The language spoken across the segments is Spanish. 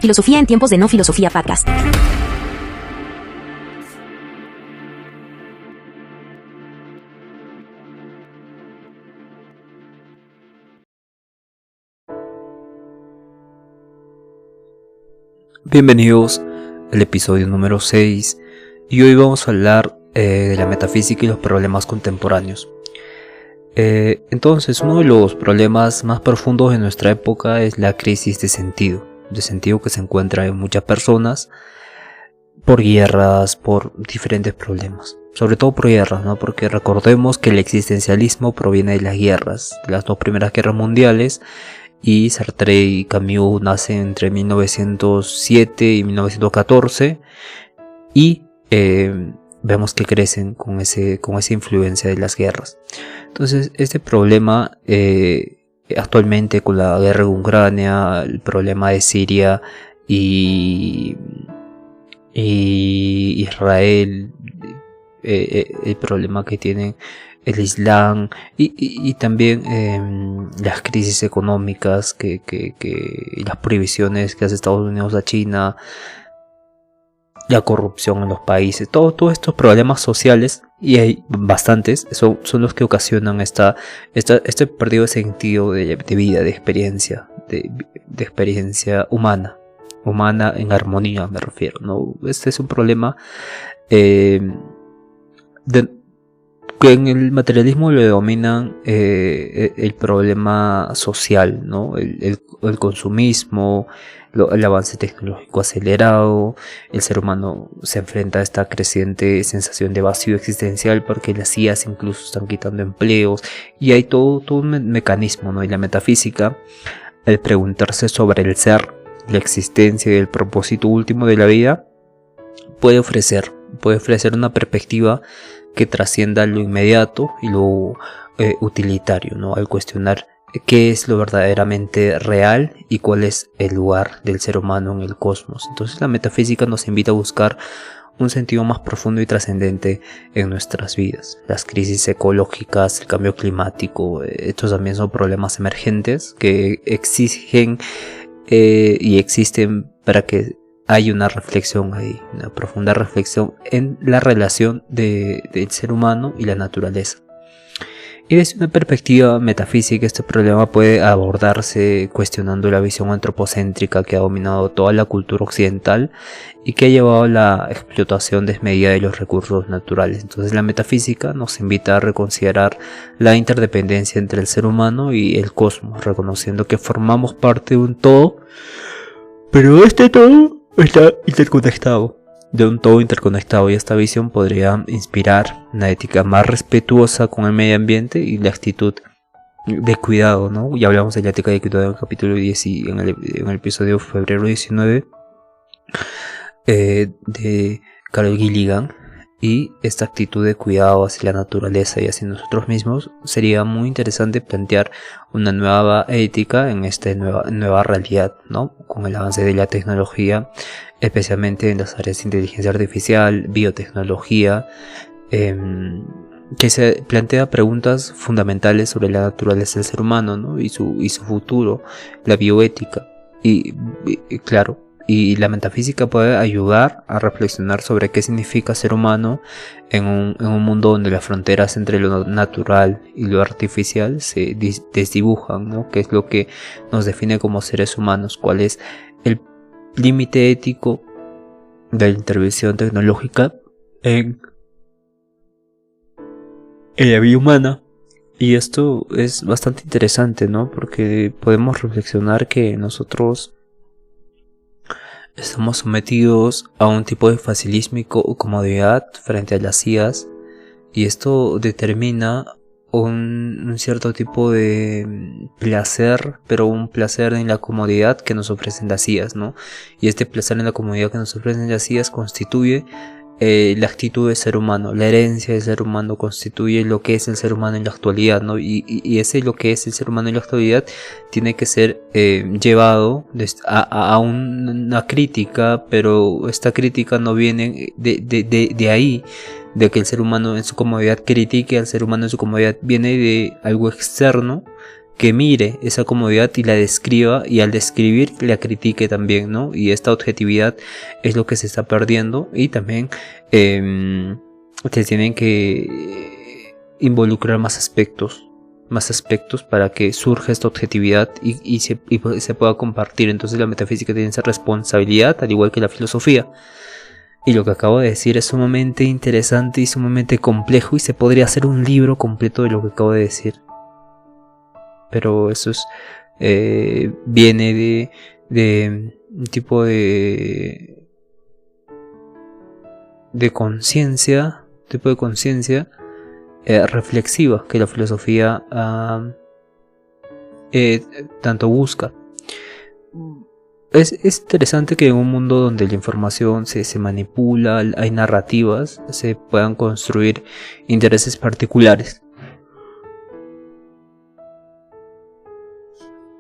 Filosofía en tiempos de no filosofía podcast. Bienvenidos al episodio número 6 y hoy vamos a hablar de la metafísica y los problemas contemporáneos. Entonces, uno de los problemas más profundos de nuestra época es la crisis de sentido que se encuentra en muchas personas por guerras, por diferentes problemas, sobre todo por guerras, ¿no? Porque recordemos que el existencialismo proviene de las guerras, de las dos primeras guerras mundiales, y Sartre y Camus nacen entre 1907 y 1914 y vemos que crecen con esa influencia de las guerras. Entonces este problema actualmente con la guerra en Ucrania, el problema de Siria y Israel, el problema que tienen el Islam y también las crisis económicas y las prohibiciones que hace Estados Unidos a China, la corrupción en los países, todos estos problemas sociales, y hay bastantes, son los que ocasionan este perdido de sentido de vida, de experiencia, de experiencia humana en armonía, me refiero, ¿no? Este es un problema que en el materialismo le dominan el problema social, ¿no? El consumismo, el avance tecnológico acelerado. El ser humano se enfrenta a esta creciente sensación de vacío existencial porque las IAs incluso están quitando empleos y hay todo un mecanismo, ¿no? Y la metafísica, al preguntarse sobre el ser, la existencia y el propósito último de la vida, puede ofrecer una perspectiva que trascienda lo inmediato y lo utilitario, ¿no? Al cuestionar qué es lo verdaderamente real y cuál es el lugar del ser humano en el cosmos. Entonces la metafísica nos invita a buscar un sentido más profundo y trascendente en nuestras vidas. Las crisis ecológicas, el cambio climático, estos también son problemas emergentes que exigen y existen para que hay una reflexión ahí, una profunda reflexión en la relación del ser humano y la naturaleza. Y desde una perspectiva metafísica, este problema puede abordarse cuestionando la visión antropocéntrica que ha dominado toda la cultura occidental y que ha llevado a la explotación desmedida de los recursos naturales. Entonces la metafísica nos invita a reconsiderar la interdependencia entre el ser humano y el cosmos, reconociendo que formamos parte de un todo, pero este todo está interconectado, de un todo interconectado, y esta visión podría inspirar una ética más respetuosa con el medio ambiente y la actitud de cuidado, ¿no? Ya hablamos de la ética de cuidado en el capítulo 10 y en el episodio de febrero 19 de Carol Gilligan. Y esta actitud de cuidado hacia la naturaleza y hacia nosotros mismos, sería muy interesante plantear una nueva ética en esta nueva realidad, ¿no? Con el avance de la tecnología, especialmente en las áreas de inteligencia artificial, biotecnología, que se plantea preguntas fundamentales sobre la naturaleza del ser humano, ¿no? y su futuro, la bioética y claro. Y la metafísica puede ayudar a reflexionar sobre qué significa ser humano en un mundo donde las fronteras entre lo natural y lo artificial se desdibujan, ¿no? ¿Qué es lo que nos define como seres humanos? ¿Cuál es el límite ético de la intervención tecnológica en la vida humana? Y esto es bastante interesante, ¿no? Porque podemos reflexionar que nosotros estamos sometidos a un tipo de facilismo y comodidad frente a las IAs, y esto determina un cierto tipo de placer, pero un placer en la comodidad que nos ofrecen las IAs, ¿no? Y este placer en la comodidad que nos ofrecen las IAs constituye la actitud del ser humano, la herencia del ser humano constituye lo que es el ser humano en la actualidad, ¿no? Y ese lo que es el ser humano en la actualidad tiene que ser llevado a una crítica, pero esta crítica no viene de ahí, de que el ser humano en su comodidad critique al ser humano en su comodidad, viene de algo externo que mire esa comodidad y la describa, y al describir la critique también, ¿no? Y esta objetividad es lo que se está perdiendo, y también se tienen que involucrar más aspectos para que surja esta objetividad y se pueda compartir. Entonces la metafísica tiene esa responsabilidad, al igual que la filosofía. Y lo que acabo de decir es sumamente interesante y sumamente complejo, y se podría hacer un libro completo de lo que acabo de decir. Pero eso es viene de un tipo de conciencia, reflexiva, que la filosofía tanto busca. Es interesante que en un mundo donde la información se manipula, hay narrativas, se puedan construir intereses particulares.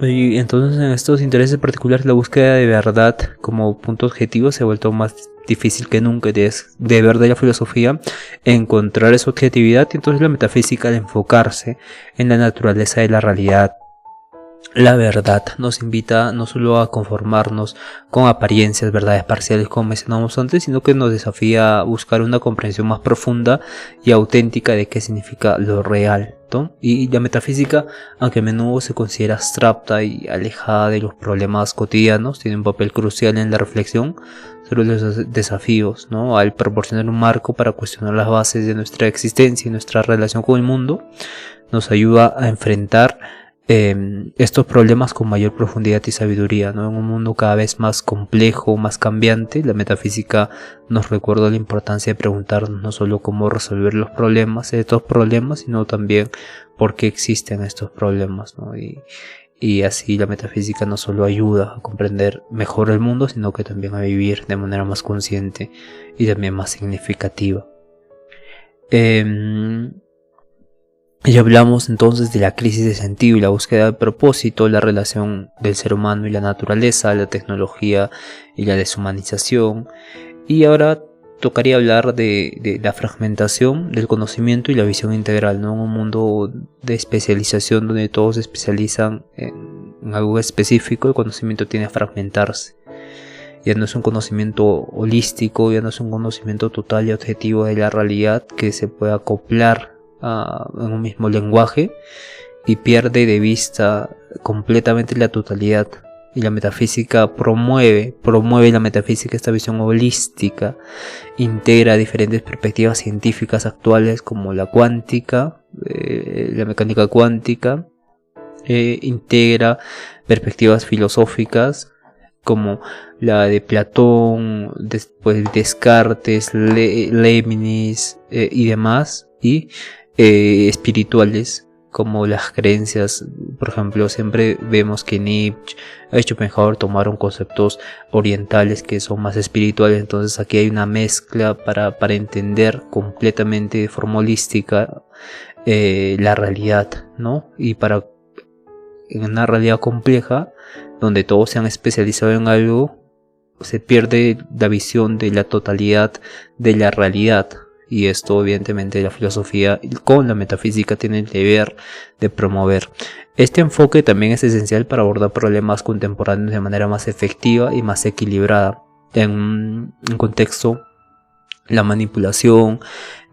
Y entonces en estos intereses particulares la búsqueda de verdad como punto objetivo se ha vuelto más difícil que nunca. Es deber de la filosofía encontrar esa objetividad, y entonces la metafísica, al enfocarse en la naturaleza de la realidad, la verdad, nos invita no solo a conformarnos con apariencias, verdades parciales como mencionamos antes, sino que nos desafía a buscar una comprensión más profunda y auténtica de qué significa lo real, ¿no? Y la metafísica, aunque a menudo se considera abstracta y alejada de los problemas cotidianos, tiene un papel crucial en la reflexión sobre los desafíos, ¿no? Al proporcionar un marco para cuestionar las bases de nuestra existencia y nuestra relación con el mundo, nos ayuda a enfrentar estos problemas con mayor profundidad y sabiduría, ¿no? En un mundo cada vez más complejo, más cambiante, la metafísica nos recuerda la importancia de preguntarnos no solo cómo resolver los problemas, estos problemas, sino también por qué existen estos problemas, ¿no? Y así la metafísica no solo ayuda a comprender mejor el mundo, sino que también a vivir de manera más consciente y también más significativa. Y hablamos entonces de la crisis de sentido y la búsqueda de propósito, la relación del ser humano y la naturaleza, la tecnología y la deshumanización. Y ahora tocaría hablar de la fragmentación del conocimiento y la visión integral, ¿no? En un mundo de especialización donde todos se especializan en algo específico, el conocimiento tiende a fragmentarse. Ya no es un conocimiento holístico, ya no es un conocimiento total y objetivo de la realidad que se pueda acoplar en un mismo lenguaje, y pierde de vista completamente la totalidad. Y la metafísica promueve la metafísica esta visión holística, integra diferentes perspectivas científicas actuales como la cuántica, la mecánica cuántica, integra perspectivas filosóficas como la de Platón, después Descartes, Leibniz y demás, y espirituales como las creencias. Por ejemplo, siempre vemos que Nietzsche y Schopenhauer tomaron conceptos orientales que son más espirituales. Entonces aquí hay una mezcla para entender completamente de forma holística la realidad, ¿no? Y para en una realidad compleja donde todos se han especializado en algo, se pierde la visión de la totalidad de la realidad. Y esto evidentemente la filosofía con la metafísica tiene el deber de promover. Este enfoque también es esencial para abordar problemas contemporáneos de manera más efectiva y más equilibrada. En un contexto, la manipulación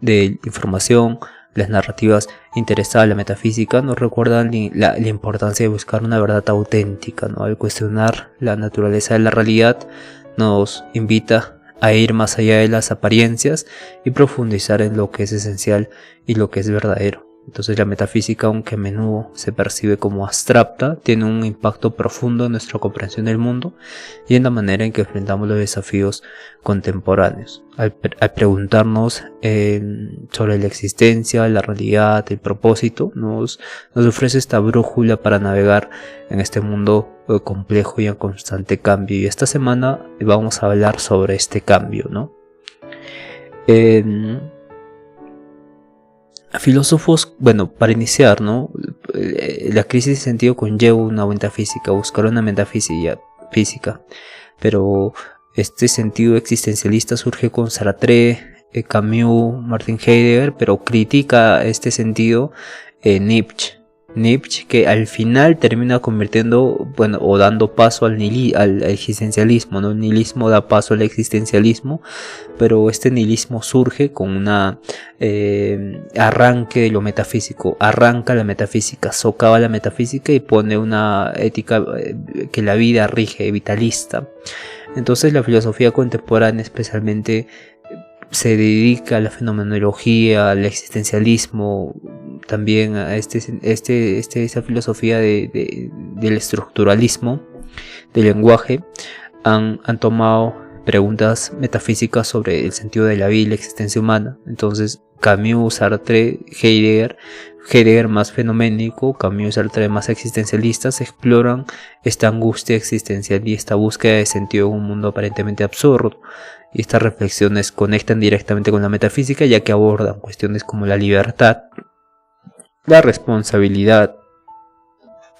de información, las narrativas interesadas en la metafísica nos recuerdan la importancia de buscar una verdad auténtica, ¿no? Al cuestionar la naturaleza de la realidad, nos invita a ir más allá de las apariencias y profundizar en lo que es esencial y lo que es verdadero. Entonces la metafísica, aunque a menudo se percibe como abstracta, tiene un impacto profundo en nuestra comprensión del mundo y en la manera en que enfrentamos los desafíos contemporáneos. Al preguntarnos sobre la existencia, la realidad, el propósito, nos ofrece esta brújula para navegar en este mundo complejo y en constante cambio. Y esta semana vamos a hablar sobre este cambio, ¿no? Filósofos, bueno, para iniciar, ¿no? La crisis de sentido conlleva una metafísica, buscar una metafísica, pero este sentido existencialista surge con Sartre, Camus, Martin Heidegger, pero critica este sentido Nietzsche, Nietzsche, que al final termina convirtiendo, bueno, o dando paso al existencialismo, ¿no? El nihilismo da paso al existencialismo, pero este nihilismo surge con una arranque de lo metafísico, arranca la metafísica, socava la metafísica y pone una ética que la vida rige, vitalista. Entonces la filosofía contemporánea especialmente se dedica a la fenomenología, al existencialismo, también a esa filosofía del estructuralismo del lenguaje. Han tomado preguntas metafísicas sobre el sentido de la vida y la existencia humana. Entonces Camus, Sartre, Heidegger más fenoménico, Camus y Sartre más existencialistas, exploran esta angustia existencial y esta búsqueda de sentido en un mundo aparentemente absurdo. Y estas reflexiones conectan directamente con la metafísica, ya que abordan cuestiones como la libertad, la responsabilidad,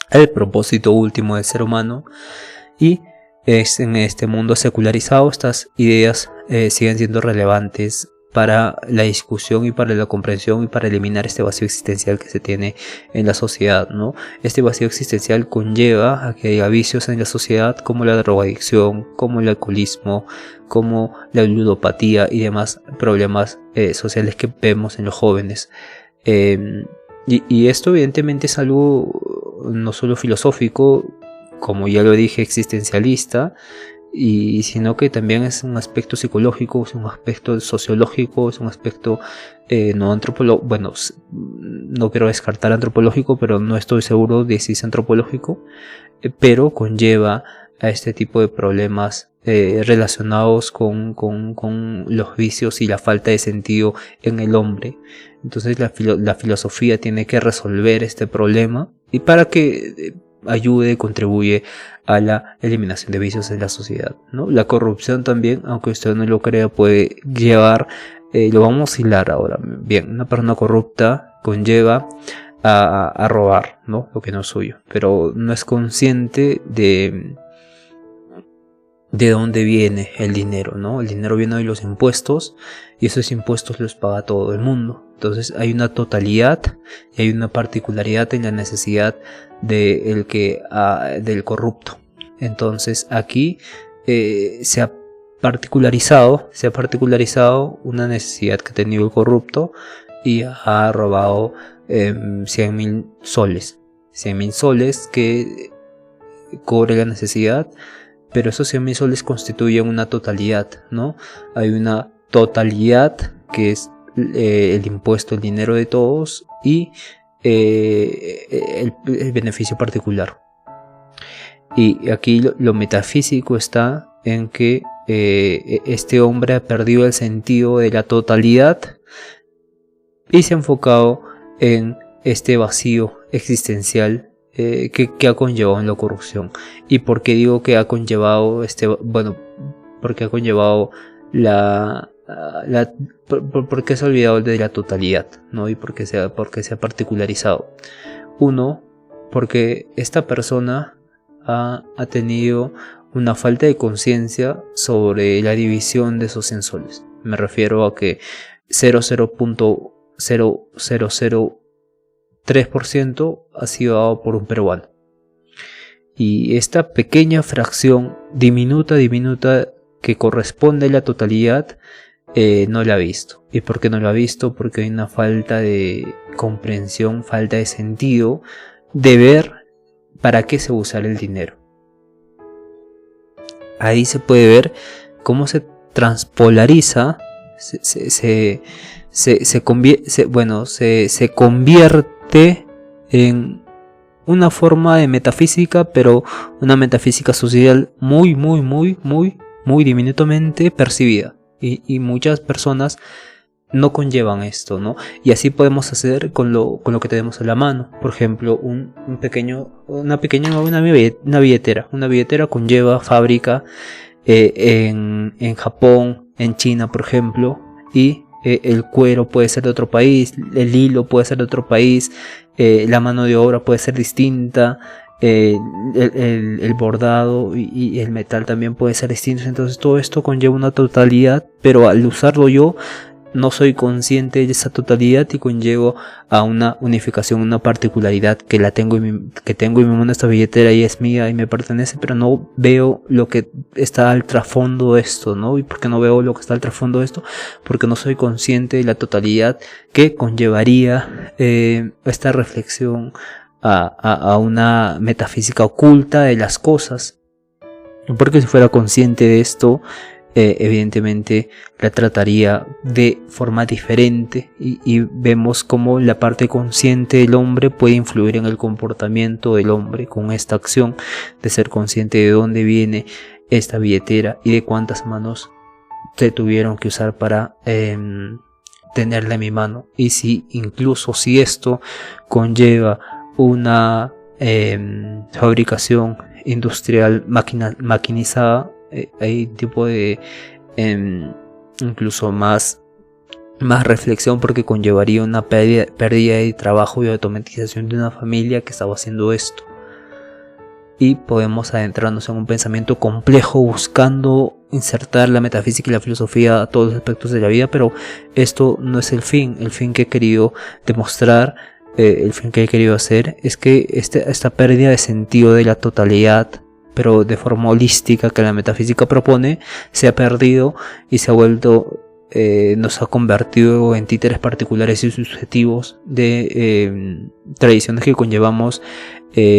el propósito último del ser humano. Y en este mundo secularizado estas ideas siguen siendo relevantes para la discusión y para la comprensión y para eliminar este vacío existencial que se tiene en la sociedad, ¿no? Este vacío existencial conlleva a que haya vicios en la sociedad como la drogadicción, como el alcoholismo, como la ludopatía y demás problemas sociales que vemos en los jóvenes. Y esto evidentemente es algo no solo filosófico, como ya lo dije, existencialista, sino que también es un aspecto psicológico, es un aspecto sociológico, es un aspecto no antropológico. Bueno, no quiero descartar antropológico, pero no estoy seguro de si es antropológico, pero conlleva a este tipo de problemas relacionados con los vicios y la falta de sentido en el hombre. Entonces la filosofía tiene que resolver este problema, y para que ayude, contribuye a la eliminación de vicios en la sociedad, ¿no? La corrupción también, aunque usted no lo crea, puede llevar, lo vamos a hilar ahora. Bien, una persona corrupta conlleva a robar, ¿no? Lo que no es suyo, pero no es consciente de dónde viene el dinero, ¿no? El dinero viene de los impuestos, y esos impuestos los paga todo el mundo. Entonces hay una totalidad y hay una particularidad en la necesidad del corrupto. Entonces aquí se ha particularizado una necesidad que ha tenido el corrupto, y ha robado 100.000 soles. 100.000 soles que cobre la necesidad, pero esos 100.000 soles constituyen una totalidad, ¿no? Hay una totalidad que es el impuesto, el dinero de todos, y el beneficio particular. Y aquí lo metafísico está en que este hombre ha perdido el sentido de la totalidad y se ha enfocado en este vacío existencial que ha conllevado en la corrupción. ¿Y por qué digo que ha conllevado porque ha conllevado porque se ha olvidado de la totalidad, ¿no? Y porque se ha particularizado. Uno, porque esta persona ha tenido una falta de conciencia sobre la división de esos 100 soles. Me refiero a que 0.0003% ha sido dado por un peruano. Y esta pequeña fracción diminuta que corresponde a la totalidad no la ha visto. ¿Y por qué no la ha visto? Porque hay una falta de comprensión, falta de sentido de ver para qué se usa el dinero. Ahí se puede ver cómo se transpolariza, se convierte en una forma de metafísica, pero una metafísica social muy diminutamente percibida, y muchas personas no conllevan esto, ¿no? Y así podemos hacer con lo que tenemos a la mano. Por ejemplo, una billetera conlleva fábrica en Japón, en China, por ejemplo, y el cuero puede ser de otro país, el hilo puede ser de otro país, la mano de obra puede ser distinta, el bordado y el metal también puede ser distinto. Entonces todo esto conlleva una totalidad, pero al usarlo yo no soy consciente de esa totalidad y conllevo a una unificación, una particularidad que tengo en mi mundo, esta billetera y es mía y me pertenece, pero no veo lo que está al trasfondo de esto, ¿no? ¿Y por qué no veo lo que está al trasfondo de esto? Porque no soy consciente de la totalidad que conllevaría esta reflexión a una metafísica oculta de las cosas. Porque si fuera consciente de esto, evidentemente la trataría de forma diferente y vemos cómo la parte consciente del hombre puede influir en el comportamiento del hombre con esta acción de ser consciente de dónde viene esta billetera y de cuántas manos se tuvieron que usar para tenerla en mi mano, y incluso si esto conlleva una fabricación industrial maquinizada, hay tipo de incluso más reflexión, porque conllevaría una pérdida de trabajo y automatización de una familia que estaba haciendo esto, y podemos adentrarnos en un pensamiento complejo buscando insertar la metafísica y la filosofía a todos los aspectos de la vida, pero esto no es el fin que he querido demostrar. El fin que he querido hacer es que esta pérdida de sentido de la totalidad, pero de forma holística, que la metafísica propone, se ha perdido y se ha vuelto, nos ha convertido en títeres particulares y subjetivos de tradiciones que conllevamos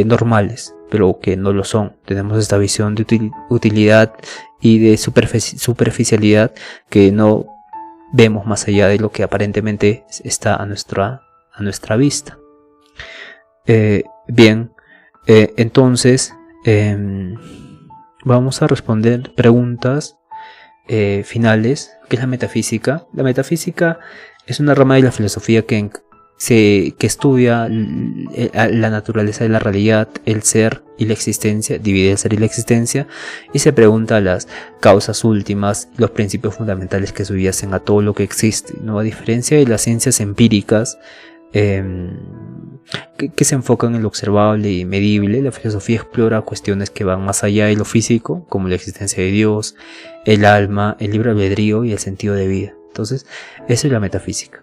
normales, pero que no lo son. Tenemos esta visión de utilidad y de superficialidad que no vemos más allá de lo que aparentemente está a nuestra vista. Bien, entonces vamos a responder preguntas finales. ¿Qué es la metafísica? La metafísica es una rama de la filosofía que estudia la naturaleza de la realidad, el ser y la existencia, divide el ser y la existencia, y se pregunta las causas últimas, los principios fundamentales que subyacen a todo lo que existe, ¿no? A diferencia de las ciencias empíricas que se enfocan en lo observable y medible, la filosofía explora cuestiones que van más allá de lo físico, como la existencia de Dios, el alma, el libre albedrío y el sentido de vida. Entonces, esa es la metafísica.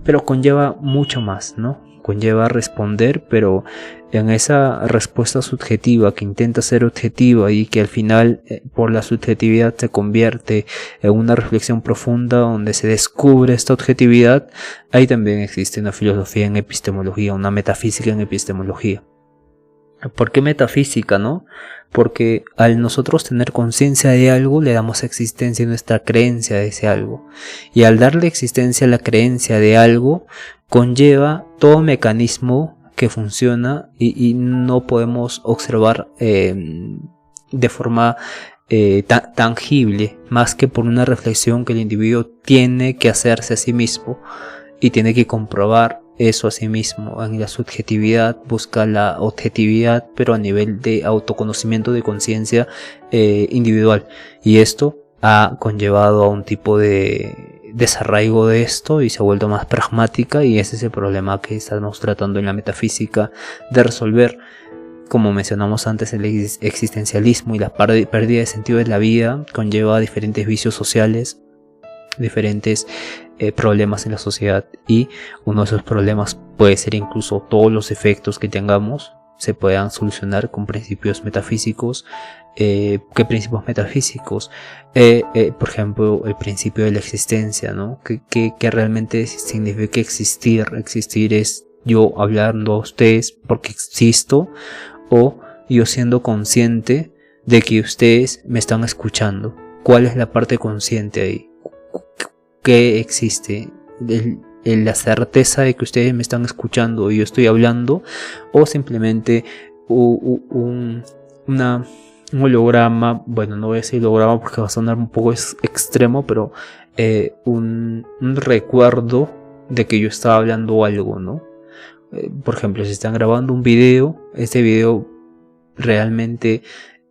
Pero conlleva mucho más, ¿no? Conlleva responder, pero en esa respuesta subjetiva que intenta ser objetiva y que al final, por la subjetividad, se convierte en una reflexión profunda donde se descubre esta objetividad, ahí también existe una filosofía en epistemología, una metafísica en epistemología. ¿Por qué metafísica, no? Porque al nosotros tener conciencia de algo, le damos existencia a nuestra creencia de ese algo. Y al darle existencia a la creencia de algo, conlleva todo mecanismo que funciona y no podemos observar de forma tangible, más que por una reflexión que el individuo tiene que hacerse a sí mismo y tiene que comprobar eso a sí mismo. En la subjetividad busca la objetividad, pero a nivel de autoconocimiento, de conciencia individual, y esto ha conllevado a un tipo de desarraigo de esto y se ha vuelto más pragmática, y ese es el problema que estamos tratando en la metafísica de resolver. Como mencionamos antes, el existencialismo y la pérdida de sentido de la vida conlleva diferentes vicios sociales, diferentes problemas en la sociedad, y uno de esos problemas puede ser incluso todos los efectos que tengamos se puedan solucionar con principios metafísicos. ¿Qué principios metafísicos? Por ejemplo, el principio de la existencia, ¿no? Que realmente significa existir. Existir es yo hablando a ustedes porque existo, o yo siendo consciente de que ustedes me están escuchando. ¿Cuál es la parte consciente ahí? ¿Qué existe? La certeza de que ustedes me están escuchando y yo estoy hablando, o simplemente un holograma. Bueno, no voy a decir holograma porque va a sonar un poco extremo, pero un recuerdo de que yo estaba hablando algo, ¿no? Por ejemplo, si están grabando un video, este video realmente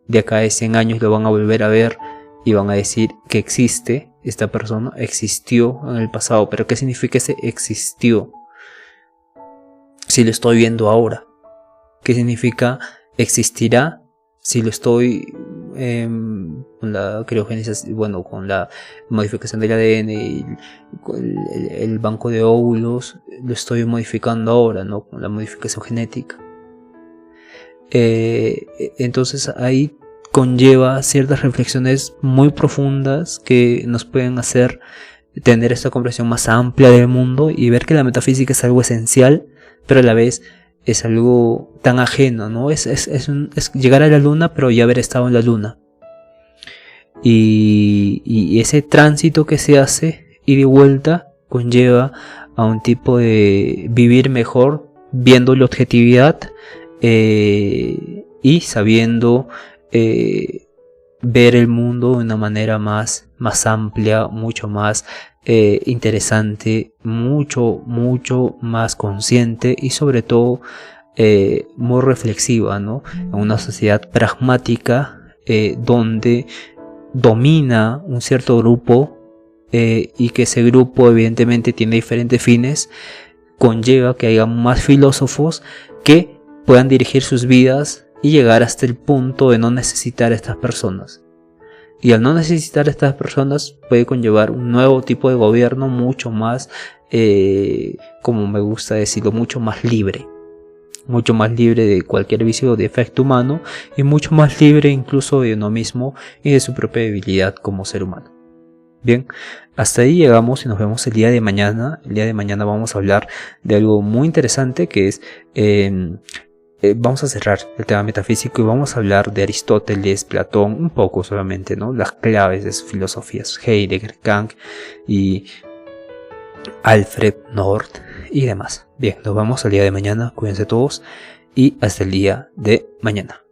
de acá de 100 años lo van a volver a ver y van a decir que existe. Esta persona existió en el pasado, pero ¿qué significa ese existió? Si lo estoy viendo ahora. ¿Qué significa existirá? Si lo estoy con la criogénesis, bueno, con la modificación del ADN y el banco de óvulos, lo estoy modificando ahora, ¿no? Con la modificación genética. Entonces ahí conlleva ciertas reflexiones muy profundas que nos pueden hacer tener esta comprensión más amplia del mundo y ver que la metafísica es algo esencial, pero a la vez es algo tan ajeno, ¿no? Es llegar a la luna, pero ya haber estado en la luna. Y ese tránsito que se hace y de vuelta conlleva a un tipo de vivir mejor, viendo la objetividad y sabiendo ver el mundo de una manera más amplia, mucho más interesante, mucho más consciente y sobre todo muy reflexiva, ¿no? En una sociedad pragmática donde domina un cierto grupo y que ese grupo evidentemente tiene diferentes fines, conlleva que haya más filósofos que puedan dirigir sus vidas y llegar hasta el punto de no necesitar a estas personas. Y al no necesitar a estas personas puede conllevar un nuevo tipo de gobierno mucho más, como me gusta decirlo, mucho más libre de cualquier vicio o defecto humano y mucho más libre incluso de uno mismo y de su propia debilidad como ser humano. Bien, hasta ahí llegamos y nos vemos el día de mañana. El día de mañana vamos a hablar de algo muy interesante que es... vamos a cerrar el tema metafísico y vamos a hablar de Aristóteles, Platón, un poco solamente, ¿no? Las claves de sus filosofías, Heidegger, Kant y Alfred North y demás. Bien, nos vemos el día de mañana, cuídense todos y hasta el día de mañana.